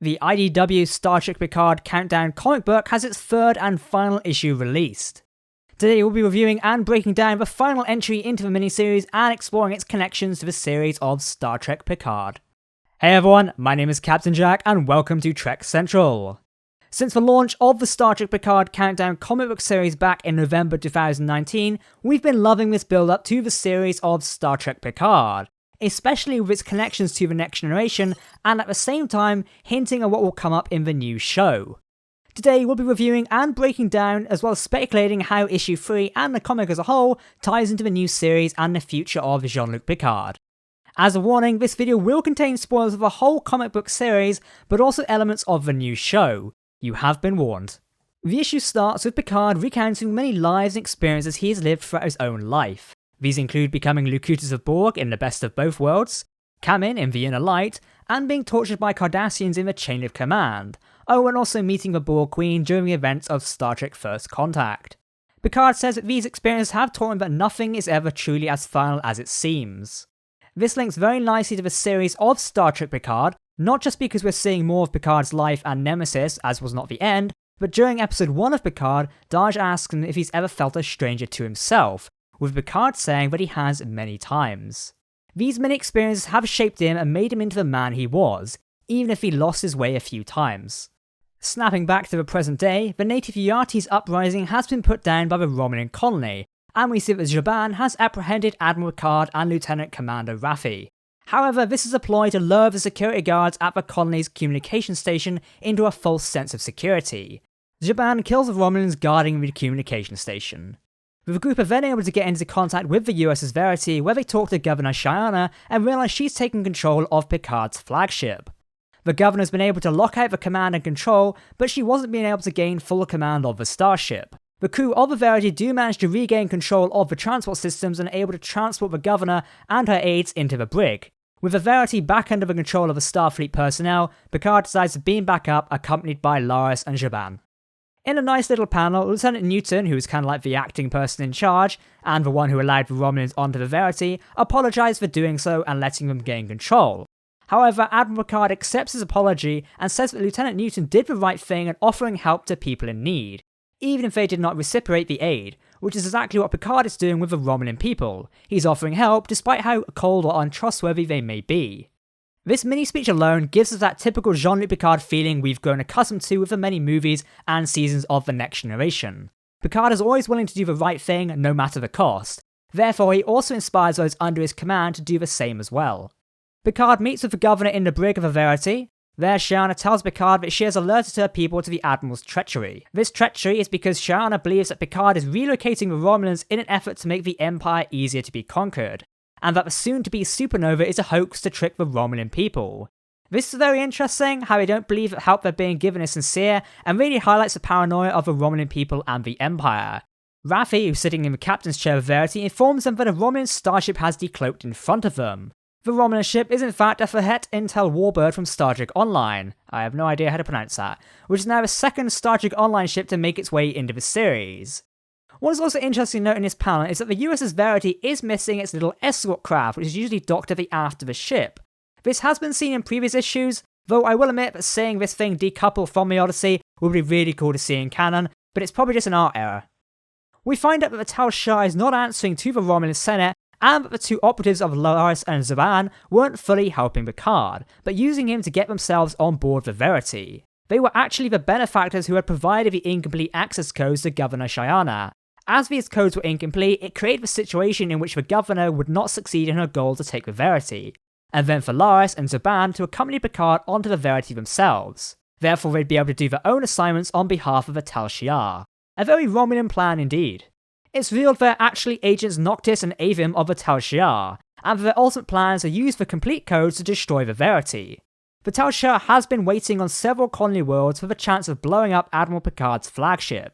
The IDW Star Trek Picard Countdown comic book has its third and final issue released. Today we'll be reviewing and breaking down the final entry into the miniseries and exploring its connections to the series of Star Trek Picard. Hey everyone, my name is Captain Jack and welcome to Trek Central. Since the launch of the Star Trek Picard Countdown comic book series back in November 2019, we've been loving this build-up to the series of Star Trek Picard, especially with its connections to the next generation, and at the same time hinting at what will come up in the new show. Today we'll be reviewing and breaking down, as well as speculating how issue 3 and the comic as a whole ties into the new series and the future of Jean-Luc Picard. As a warning, this video will contain spoilers of the whole comic book series, but also elements of the new show. You have been warned. The issue starts with Picard recounting many lives and experiences he has lived throughout his own life. These include becoming Locutus of Borg in The Best of Both Worlds, Kamin in The Inner Light, and being tortured by Cardassians in the Chain of Command. Oh, and also meeting the Borg Queen during the events of Star Trek First Contact. Picard says that these experiences have taught him that nothing is ever truly as final as it seems. This links very nicely to the series of Star Trek Picard, not just because we're seeing more of Picard's life and nemesis, as was not the end, but during episode 1 of Picard, Dahj asks him if he's ever felt a stranger to himself, with Picard saying that he has many times. These many experiences have shaped him and made him into the man he was, even if he lost his way a few times. Snapping back to the present day, the native Yartis uprising has been put down by the Romulan colony, and we see that Zhaban has apprehended Admiral Picard and Lieutenant Commander Raffi. However, this is a ploy to lure the security guards at the colony's communication station into a false sense of security. Zhaban kills the Romulans guarding the communication station. The group are then able to get into contact with the USS Verity, where they talk to Governor Shiana and realise she's taken control of Picard's flagship. The Governor's been able to lock out the command and control, but she wasn't being able to gain full command of the starship. The crew of the Verity do manage to regain control of the transport systems and are able to transport the Governor and her aides into the brig. With the Verity back under the control of the Starfleet personnel, Picard decides to beam back up, accompanied by Laris and Zhaban. In a nice little panel, Lieutenant Newton, who is kind of like the acting person in charge, and the one who allowed the Romulans onto the Verity, apologise for doing so and letting them gain control. However, Admiral Picard accepts his apology and says that Lieutenant Newton did the right thing in offering help to people in need, even if they did not reciprocate the aid, which is exactly what Picard is doing with the Romulan people. He's offering help despite how cold or untrustworthy they may be. This mini-speech alone gives us that typical Jean-Luc Picard feeling we've grown accustomed to with the many movies and seasons of The Next Generation. Picard is always willing to do the right thing no matter the cost, therefore he also inspires those under his command to do the same as well. Picard meets with the Governor in the brig of the Verity. There, Shiana tells Picard that she has alerted her people to the Admiral's treachery. This treachery is because Shiana believes that Picard is relocating the Romulans in an effort to make the Empire easier to be conquered, and that the soon-to-be supernova is a hoax to trick the Romulan people. This is very interesting, how they don't believe that help they're being given is sincere, and really highlights the paranoia of the Romulan people and the Empire. Raffi, who's sitting in the captain's chair of Verity, informs them that a Romulan starship has decloaked in front of them. The Romulan ship is in fact a Fahet Intel warbird from Star Trek Online, I have no idea how to pronounce that, which is now the second Star Trek Online ship to make its way into the series. What is also interesting to note in this panel is that the USS Verity is missing its little escort craft, which is usually docked at the aft of the ship. This has been seen in previous issues, though I will admit that seeing this thing decoupled from the Odyssey would be really cool to see in canon, but it's probably just an art error. We find out that the TAL-SHIAR is not answering to the Romulan Senate, and that the two operatives of Laris and Zhaban weren't fully helping Picard, but using him to get themselves on board the Verity. They were actually the benefactors who had provided the incomplete access codes to Governor Shiana. As these codes were incomplete, it created a situation in which the Governor would not succeed in her goal to take the Verity, and then for Laris and Zhaban to accompany Picard onto the Verity themselves. Therefore they'd be able to do their own assignments on behalf of the TAL-SHIAR. A very Romulan plan indeed. It's revealed they're actually agents Noctis and Avim of the TAL-SHIAR, and that their ultimate plans are used for complete codes to destroy the Verity. The TAL-SHIAR has been waiting on several colony worlds for the chance of blowing up Admiral Picard's flagship,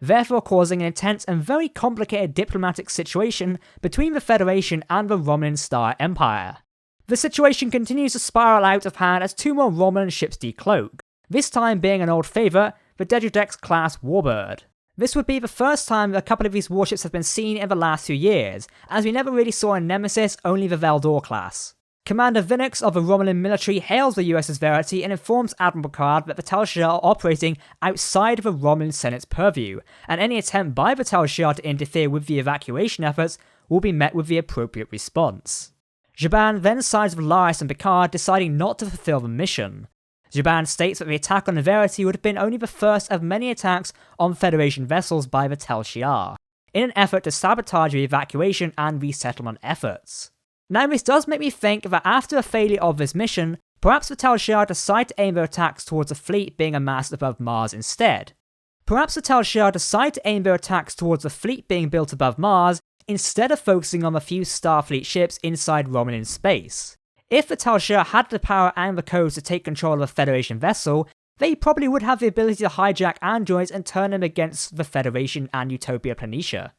therefore causing an intense and very complicated diplomatic situation between the Federation and the Romulan Star Empire. The situation continues to spiral out of hand as two more Romulan ships decloak, this time being an old favourite, the Dejudex-class warbird. This would be the first time a couple of these warships have been seen in the last few years, as we never really saw a Nemesis, only the Valdor class. Commander Vinux of the Romulan military hails the USS Verity and informs Admiral Picard that the TAL-SHIAR are operating outside of the Romulan Senate's purview, and any attempt by the TAL-SHIAR to interfere with the evacuation efforts will be met with the appropriate response. Zhaban then sides with Laris and Picard, deciding not to fulfill the mission. Zhaban states that the attack on the Verity would have been only the first of many attacks on Federation vessels by the TAL-SHIAR, in an effort to sabotage the evacuation and resettlement efforts. Now this does make me think that after a failure of this mission, perhaps the TAL-SHIAR decide to aim their attacks towards a fleet being amassed above Mars instead. Perhaps the TAL-SHIAR decide to aim their attacks towards a fleet being built above Mars instead of focusing on a few Starfleet ships inside Romulan space. If the TAL-SHIAR had the power and the codes to take control of a Federation vessel, they probably would have the ability to hijack androids and turn them against the Federation and Utopia Planitia.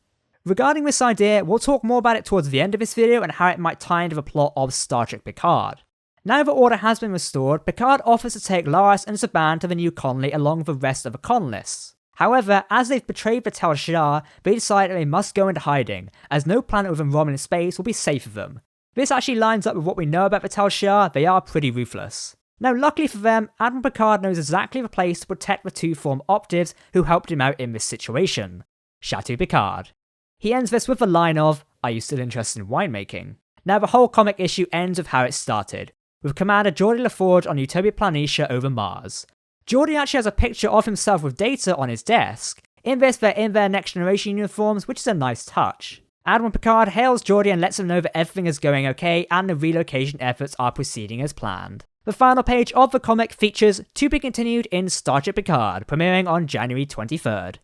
Regarding this idea, we'll talk more about it towards the end of this video and how it might tie into the plot of Star Trek Picard. Now that order has been restored, Picard offers to take Laris and Zhaban to the new colony along with the rest of the colonists. However, as they've betrayed the TAL-SHIAR, they decide that they must go into hiding, as no planet within Romulan space will be safe for them. This actually lines up with what we know about the TAL-SHIAR. They are pretty ruthless. Now luckily for them, Admiral Picard knows exactly the place to protect the two former operatives who helped him out in this situation. Chateau Picard. He ends this with the line of, "Are you still interested in winemaking?" Now the whole comic issue ends with how it started, with Commander Geordi LaForge on Utopia Planitia over Mars. Geordi actually has a picture of himself with Data on his desk. In this, they're in their Next Generation uniforms, which is a nice touch. Admiral Picard hails Geordi and lets him know that everything is going okay and the relocation efforts are proceeding as planned. The final page of the comic features "To be continued in Star Trek Picard," premiering on January 23rd.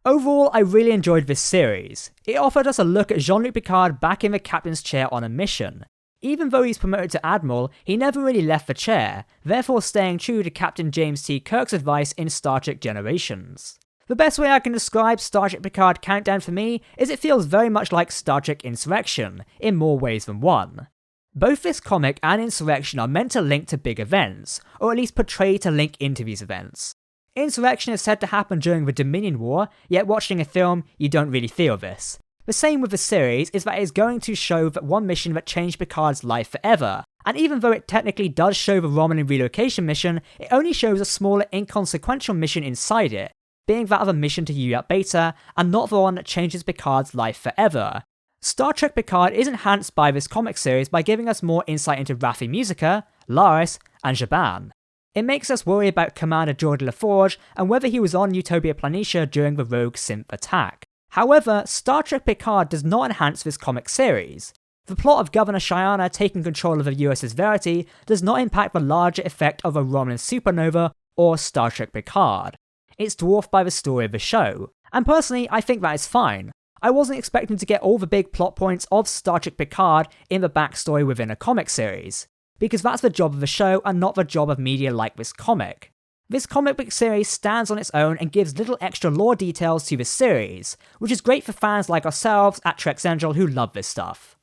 Overall, I really enjoyed this series. It offered us a look at Jean-Luc Picard back in the captain's chair on a mission. Even though he's promoted to Admiral, he never really left the chair, therefore staying true to Captain James T. Kirk's advice in Star Trek Generations. The best way I can describe Star Trek Picard Countdown for me is it feels very much like Star Trek Insurrection, in more ways than one. Both this comic and Insurrection are meant to link to big events, or at least portray to link into these events. Insurrection is said to happen during the Dominion War, yet watching a film, you don't really feel this. The same with the series is that it is going to show that one mission that changed Picard's life forever, and even though it technically does show the Romulan relocation mission, it only shows a smaller inconsequential mission inside it, being that of a mission to UAP Beta, and not the one that changes Picard's life forever. Star Trek Picard is enhanced by this comic series by giving us more insight into Raffi Musica, Laris, and Zhaban. It makes us worry about Commander Geordi LaForge and whether he was on Utopia Planitia during the rogue synth attack. However, Star Trek Picard does not enhance this comic series. The plot of Governor Shiana taking control of the USS Verity does not impact the larger effect of a Romulan supernova or Star Trek Picard. It's dwarfed by the story of the show, and personally I think that is fine. I wasn't expecting to get all the big plot points of Star Trek Picard in the backstory within a comic series, because that's the job of the show and not the job of media like this comic. This comic book series stands on its own and gives little extra lore details to the series, which is great for fans like ourselves at Trek Central who love this stuff.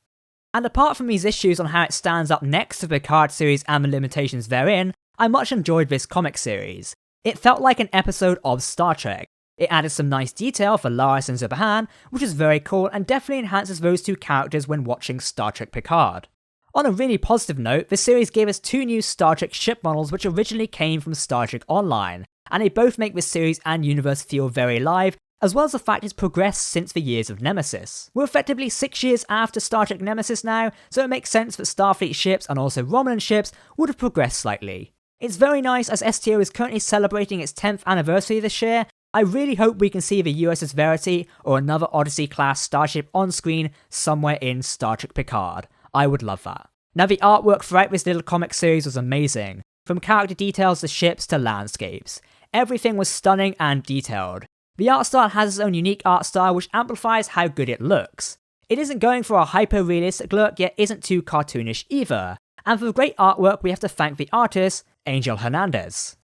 And apart from these issues on how it stands up next to the Picard series and the limitations therein, I much enjoyed this comic series. It felt like an episode of Star Trek. It added some nice detail for Laris and Zhaban, which is very cool and definitely enhances those two characters when watching Star Trek Picard. On a really positive note, the series gave us two new Star Trek ship models which originally came from Star Trek Online, and they both make this series and universe feel very alive, as well as the fact it's progressed since the years of Nemesis. We're effectively 6 years after Star Trek Nemesis now, so it makes sense that Starfleet ships and also Romulan ships would have progressed slightly. It's very nice as STO is currently celebrating its 10th anniversary this year. I really hope we can see the USS Verity or another Odyssey-class starship on screen somewhere in Star Trek Picard. I would love that. Now the artwork throughout this little comic series was amazing. From character details to ships to landscapes. Everything was stunning and detailed. The art style has its own unique art style which amplifies how good it looks. It isn't going for a hyper-realistic look yet isn't too cartoonish either. And for the great artwork we have to thank the artist, Angel Hernandez.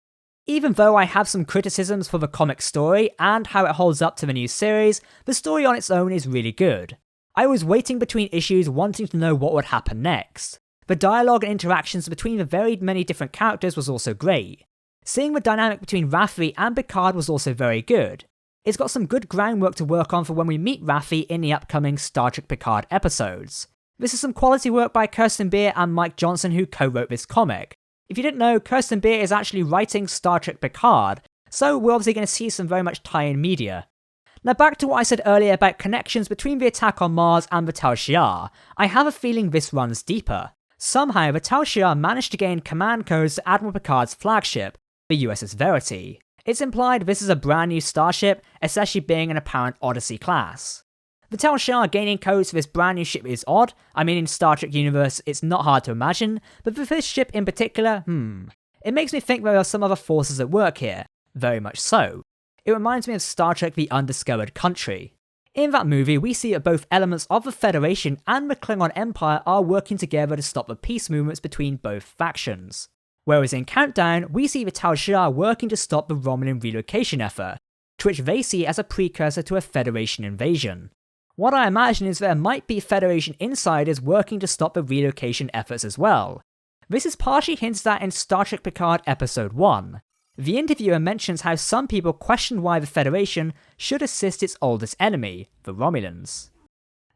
Even though I have some criticisms for the comic story and how it holds up to the new series, the story on its own is really good. I was waiting between issues wanting to know what would happen next. The dialogue and interactions between the very many different characters was also great. Seeing the dynamic between Raffi and Picard was also very good. It's got some good groundwork to work on for when we meet Raffi in the upcoming Star Trek Picard episodes. This is some quality work by Kirsten Beer and Mike Johnson, who co-wrote this comic. If you didn't know, Kirsten Beer is actually writing Star Trek Picard, so we're obviously going to see some very much tie-in media. Now back to what I said earlier about connections between the attack on Mars and the TAL-SHIAR, I have a feeling this runs deeper. Somehow the TAL-SHIAR managed to gain command codes to Admiral Picard's flagship, the USS Verity. It's implied this is a brand new starship, especially being an apparent Odyssey class. The TAL-SHIAR gaining codes for this brand new ship is odd. I mean, in Star Trek universe, it's not hard to imagine, but for this ship in particular, it makes me think there are some other forces at work here. Very much so. It reminds me of Star Trek The Undiscovered Country. In that movie, we see that both elements of the Federation and the Klingon Empire are working together to stop the peace movements between both factions. Whereas in Countdown, we see the TAL-SHIAR working to stop the Romulan relocation effort, to which they see as a precursor to a Federation invasion. What I imagine is there might be Federation insiders working to stop the relocation efforts as well. This is partially hinted at in Star Trek Picard Episode 1. The interviewer mentions how some people question why the Federation should assist its oldest enemy, the Romulans.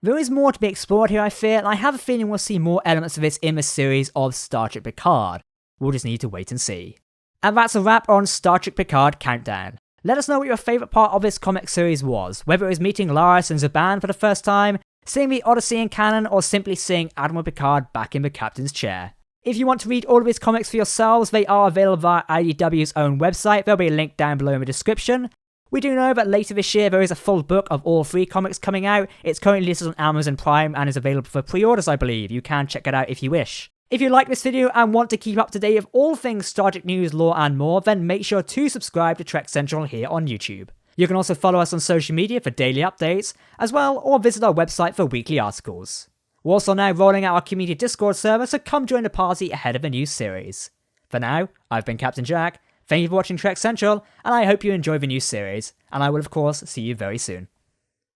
There is more to be explored here, I fear, and I have a feeling we'll see more elements of this in the series of Star Trek Picard. We'll just need to wait and see. And that's a wrap on Star Trek Picard Countdown. Let us know what your favourite part of this comic series was, whether it was meeting Laris and Zhaban for the first time, seeing the Odyssey in canon, or simply seeing Admiral Picard back in the captain's chair. If you want to read all of his comics for yourselves, they are available via IDW's own website. There'll be a link down below in the description. We do know that later this year there is a full book of all 3 comics coming out. It's currently listed on Amazon Prime and is available for pre-orders, I believe. You can check it out if you wish. If you like this video and want to keep up to date with all things Star Trek news, lore and more, then make sure to subscribe to Trek Central here on YouTube. You can also follow us on social media for daily updates, as well, or visit our website for weekly articles. We're also now rolling out our community Discord server, so come join the party ahead of the new series. For now, I've been Captain Jack, thank you for watching Trek Central, and I hope you enjoy the new series, and I will of course see you very soon.